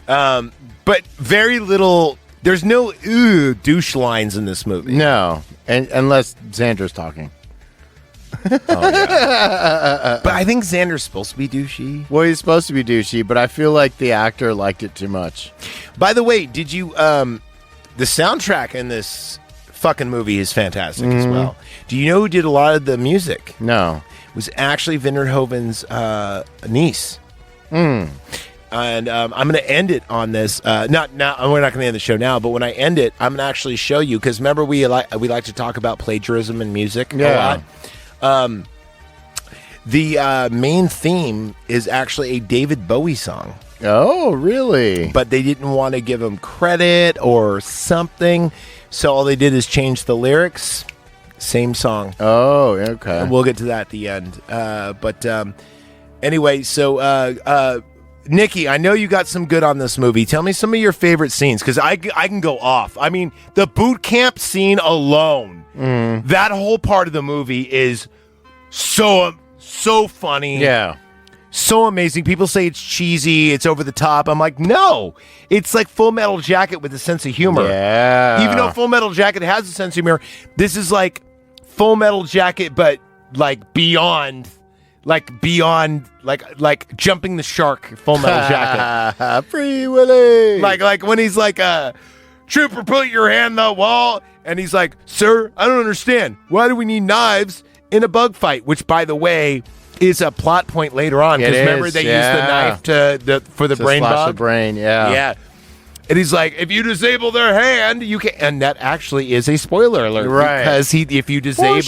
But very little. There's no douche lines in this movie. No, unless Xander's talking. But I think Xander's supposed to be douchey. Well, he's supposed to be douchey, but I feel like the actor liked it too much. By the way, did you? The soundtrack in this fucking movie is fantastic as well. Do you know who did a lot of the music? No. It was actually Vinderhoven's niece. And I'm going to end it on this. Not now. We're not going to end the show now, but when I end it, I'm going to actually show you, because remember we like to talk about plagiarism in music a lot. The main theme is actually a David Bowie song. Oh, really? But they didn't want to give him credit or something, so all they did is change the lyrics. Same song. Oh, okay. We'll get to that at the end. Anyway, so Nikki, I know you got some good on this movie. Tell me some of your favorite scenes, because I can go off. I mean, the boot camp scene alone, that whole part of the movie is so funny. Yeah. So amazing. People say it's cheesy, it's over the top. I'm like, no. It's like Full Metal Jacket with a sense of humor. Yeah. Even though Full Metal Jacket has a sense of humor, this is like Full Metal Jacket, but like beyond, like jumping the shark. Full Metal Jacket. Free Willy. Like when he's like, Trooper, put your hand on the wall, and he's like, sir, I don't understand. Why do we need knives in a bug fight? Which, by the way, is a plot point later on, because remember they used the knife for the brain slash bug. The brain, yeah. Yeah. And he's like, if you disable their hand, you can. And that actually is a spoiler alert, right? Because if you disable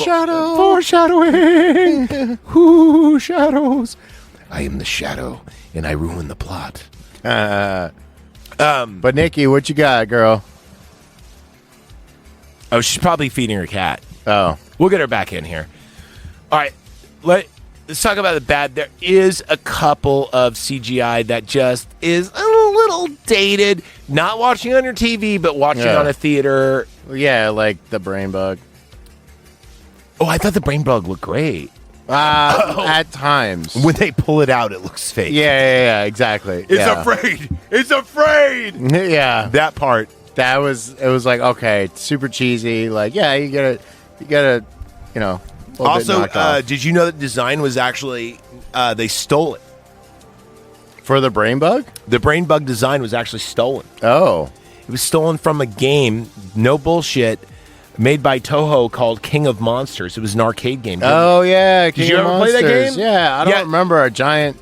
foreshadowing, who shadows? I am the shadow, and I ruin the plot. But Nikki, what you got, girl? Oh, she's probably feeding her cat. Oh, we'll get her back in here. All right, let's talk about the bad. There is a couple of CGI that just is a little dated. Not watching on your TV, but watching on a theater. Yeah, like the brain bug. Oh, I thought the brain bug looked great. At times. When they pull it out, it looks fake. Yeah, exactly. It's afraid. It's afraid. Yeah. That part. It was like, okay, it's super cheesy. Like, yeah, you gotta, you know. Also, did you know that design was actually, they stole it? For the brain bug? The brain bug design was actually stolen. Oh. It was stolen from a game, no bullshit, made by Toho called King of Monsters. It was an arcade game. Oh, yeah. Did you ever play that game? Yeah, I don't remember a giant.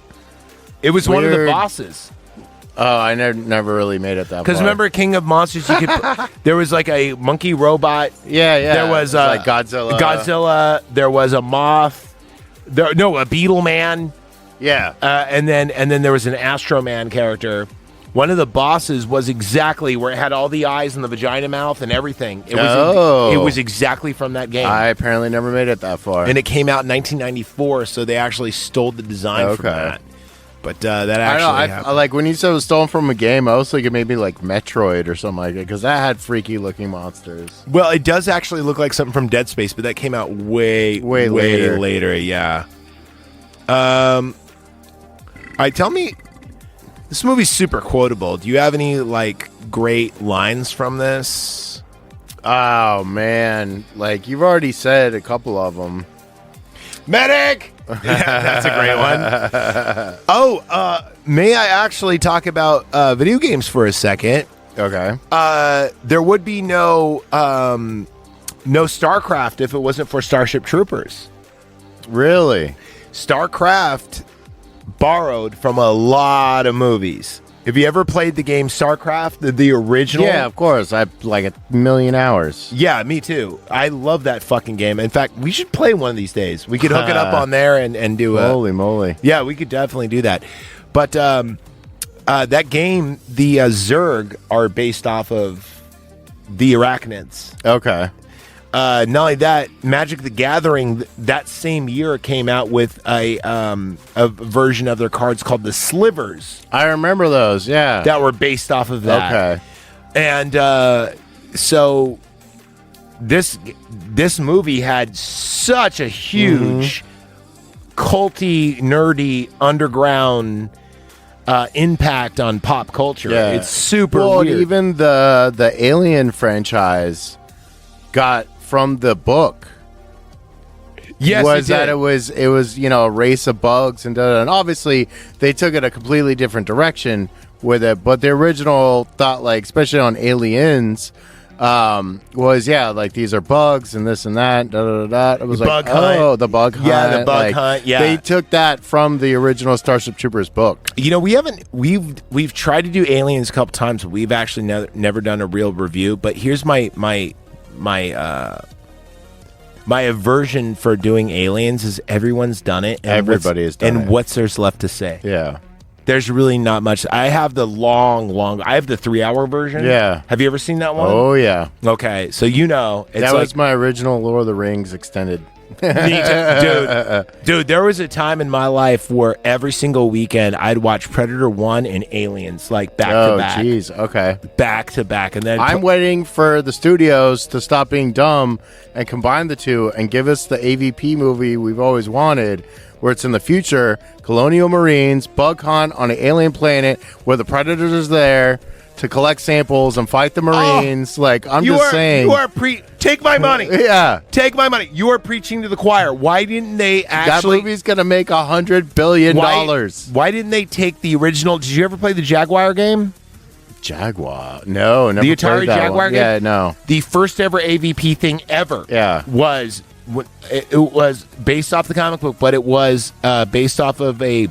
It was one of the bosses. Oh, I never really made it that far. Because remember King of Monsters, you could there was like a monkey robot. Yeah. There was like Godzilla. There was a moth. A beetle man. Yeah. And then there was an Astro Man character. One of the bosses was exactly where it had all the eyes and the vagina mouth and everything. It was exactly from that game. I apparently never made it that far. And it came out in 1994, so they actually stole the design from that. But that actually happened. I like when you said it was stolen from a game, I was thinking maybe like Metroid or something like that, because that had freaky looking monsters. Well, it does actually look like something from Dead Space, but that came out way later. Yeah. All right, tell me, this movie's super quotable. Do you have any like great lines from this? Oh man, like you've already said a couple of them. Medic. Yeah, that's a great one. May I actually talk about video games for a second? Okay. There would be no StarCraft if it wasn't for Starship Troopers. Really? StarCraft borrowed from a lot of movies. Have you ever played the game StarCraft, the original? Yeah, of course. I like 1,000,000 hours. Yeah, me too. I love that fucking game. In fact, we should play one of these days. We could hook it up on there and do a... Holy moly. Yeah, we could definitely do that. But that game, the Zerg are based off of the Arachnids. Okay. Not only that, Magic the Gathering that same year came out with a version of their cards called the Slivers. I remember those, yeah. That were based off of that. Okay. And so this movie had such a huge culty, nerdy, underground impact on pop culture. Yeah. It's super weird. Even the Alien franchise got from the book. Yes, it was a race of bugs and obviously they took it a completely different direction with it, but the original thought, like especially on Aliens, was like these are bugs and this and that. It was the bug hunt. Yeah, the bug hunt. Yeah, they took that from the original Starship Troopers book. You know, we've tried to do Aliens a couple times, but we've actually never done a real review. But here's my my aversion for doing aliens is everyone's done it. And Everybody has done it. And what's there's left to say? Yeah. There's really not much. I have the I have the 3-hour version. Yeah. Have you ever seen that one? Oh, yeah. Okay. So it's that was my original Lord of the Rings extended. dude, there was a time in my life where every single weekend I'd watch Predator 1 and Aliens like back to back. Oh, jeez. Okay. Back to back. And then I'm waiting for the studios to stop being dumb and combine the two and give us the AVP movie we've always wanted, where it's in the future, colonial marines bug hunt on an alien planet where the predators are there to collect samples and fight the marines. Saying. You are take my money. Yeah. Take my money. You are preaching to the choir. Why didn't they actually... That movie's going to make $100 billion. Why didn't they take the original... Did you ever play the Jaguar game? Jaguar? No, never the Atari played that Jaguar one. game? Yeah, no. The first ever AVP thing ever was... It was based off the comic book, but it was based off of a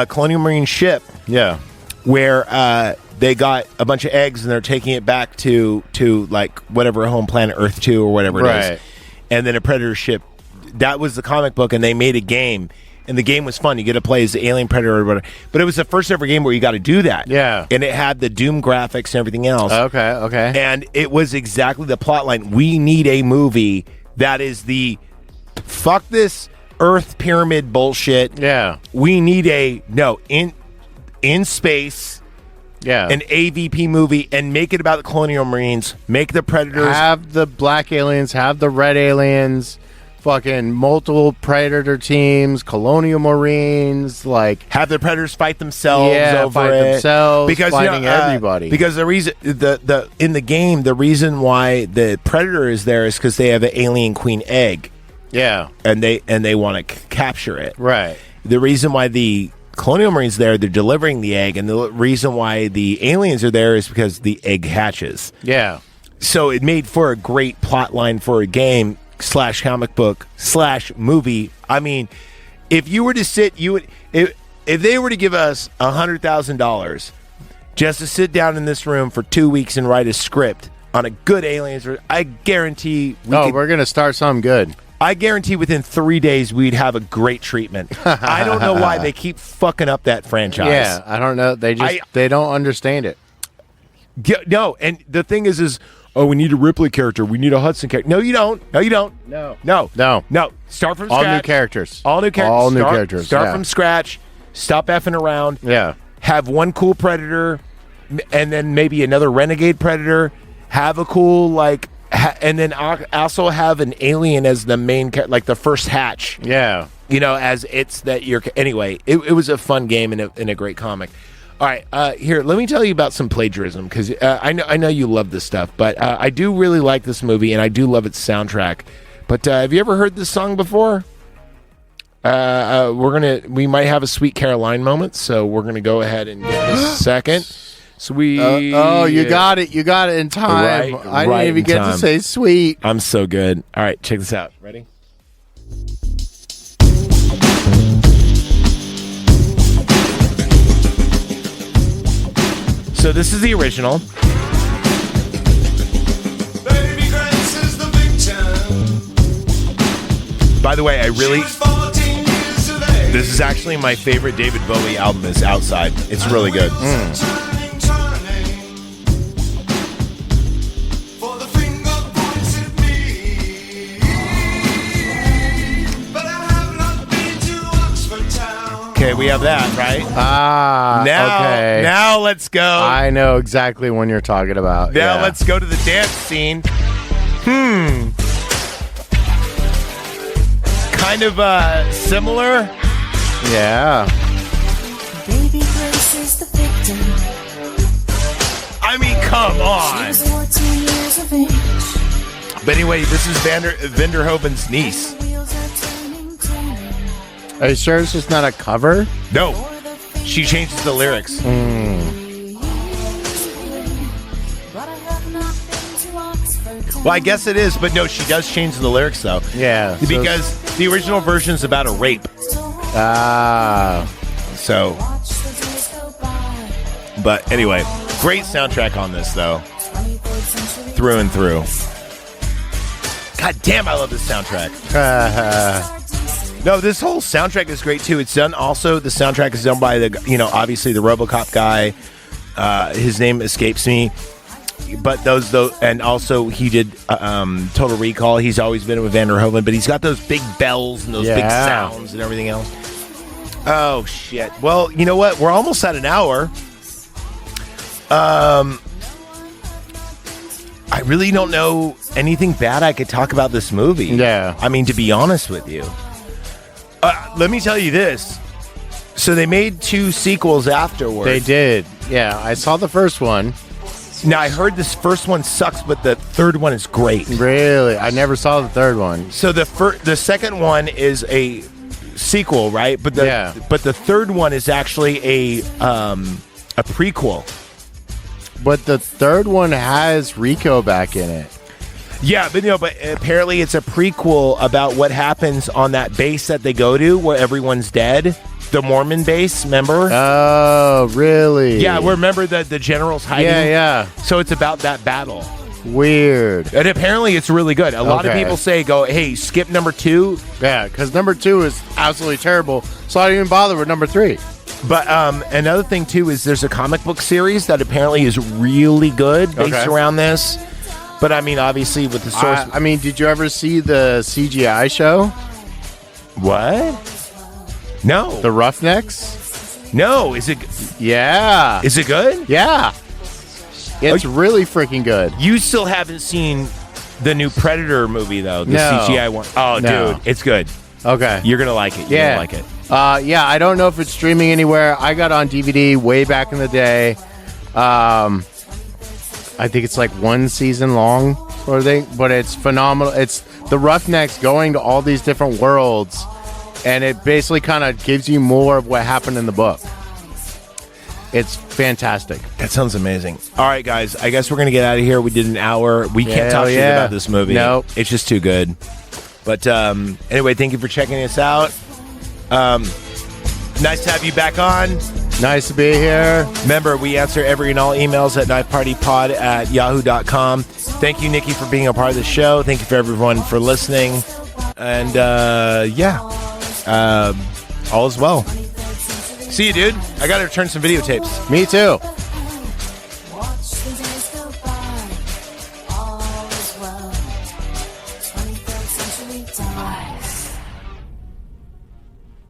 colonial marine ship. Yeah. Where they got a bunch of eggs and they're taking it back to like whatever home planet Earth 2 or whatever it is. And then a predator ship. That was the comic book, and they made a game. And the game was fun. You get to play as the alien predator or whatever. But it was the first ever game where you got to do that. Yeah. And it had the Doom graphics and everything else. Okay. And it was exactly the plot line. We need a movie that is the fuck this Earth pyramid bullshit. Yeah. We need in space. Yeah. An AVP movie and make it about the colonial marines. Make the predators. Have the black aliens, have the red aliens, fucking multiple predator teams, colonial marines, have the predators fight themselves because fighting everybody. Because the reason the in the game, the reason why the predator is there is because they have an alien queen egg. Yeah. And they want to capture it. Right. The reason why the colonial marines they're delivering the egg, and the reason why the aliens are there is because the egg hatches. Yeah. So it made for a great plot line for a game / comic book / movie. I mean, if you were to sit, if they were to give us $100,000 just to sit down in this room for 2 weeks and write a script on a good aliens, I guarantee we're gonna start something good. I guarantee within 3 days we'd have a great treatment. I don't know why they keep fucking up that franchise. Yeah, I don't know. They don't understand it. No, and the thing is, we need a Ripley character. We need a Hudson character. No, you don't. No. Start from scratch. All new characters. Start from scratch. Stop effing around. Yeah. Have one cool predator, and then maybe another renegade predator. Have a cool and then also have an alien as the main character, like the first hatch. Yeah. As it's that you're... Anyway, it was a fun game and a great comic. All right, here, let me tell you about some plagiarism, because I know you love this stuff, but I do really like this movie, and I do love its soundtrack. But have you ever heard this song before? We might have a Sweet Caroline moment, so we're going to go ahead and get this second. Sweet. You got it. You got it in time. I didn't even get to say sweet. I'm so good. All right, check this out. Ready? So this is the original. Baby Grace is the victim. By the way, I really... She was 14 years of age. This is actually my favorite David Bowie album is Outside. It's really good. Okay, we have that, right? Okay. Now let's go. I know exactly when you're talking about. Now let's go to the dance scene. Kind of similar. Yeah. Baby Grace is the victim. I mean, come on. She was 14 years of age. But anyway, this is Vanderhoven's niece. Are you sure it's just not a cover? No. She changes the lyrics. Well, I guess it is, but no, she does change the lyrics, though. Yeah. Because the original version is about a rape. So. But anyway, great soundtrack on this, though. Through and through. God damn, I love this soundtrack. No, this whole soundtrack is great too. It's done also. The soundtrack is done by obviously the RoboCop guy. His name escapes me, but and also he did Total Recall. He's always been with Van der Hoeven, but he's got those big bells and those big sounds and everything else. Oh shit! Well, you know what? We're almost at an hour. I really don't know anything bad I could talk about this movie. Yeah. I mean, to be honest with you. Let me tell you this. So they made 2 sequels afterwards. They did. Yeah, I saw the first one. Now, I heard this first one sucks, but the third one is great. Really? I never saw the third one. So the second one is a sequel, right? But the third one is actually a prequel. But the third one has Rico back in it. Yeah, but apparently it's a prequel about what happens on that base that they go to where everyone's dead. The Mormon base, remember? Oh, really? Yeah, remember that the general's hiding? Yeah. So it's about that battle. Weird. And apparently it's really good. A lot of people hey, skip number 2. Yeah, because number 2 is absolutely terrible. So I didn't even bother with number 3. But another thing, too, is there's a comic book series that apparently is really good based around this. But, I mean, obviously, with the source... did you ever see the CGI show? What? No. The Roughnecks? No. Is it... Yeah. Is it good? Yeah. It's really freaking good. You still haven't seen the new Predator movie, though? The No. CGI one? Oh, No. dude. It's good. Okay. You're going to like it. You're going to like it. Yeah, I don't know if it's streaming anywhere. I got on DVD way back in the day. I think it's like 1 season long sort of thing, but it's phenomenal. It's the Roughnecks going to all these different worlds, and it basically kind of gives you more of what happened in the book. It's fantastic. That sounds amazing. All right, guys. I guess we're going to get out of here. We did an hour. We can't talk shit about this movie. Nope. It's just too good. But anyway, thank you for checking us out. Nice to have you back on. Nice to be here. Remember, we answer every and all emails at knifepartypod@yahoo.com. Thank you, Nikki, for being a part of the show. Thank you for everyone for listening. And, all is well. See you, dude. I got to return some videotapes. Me too.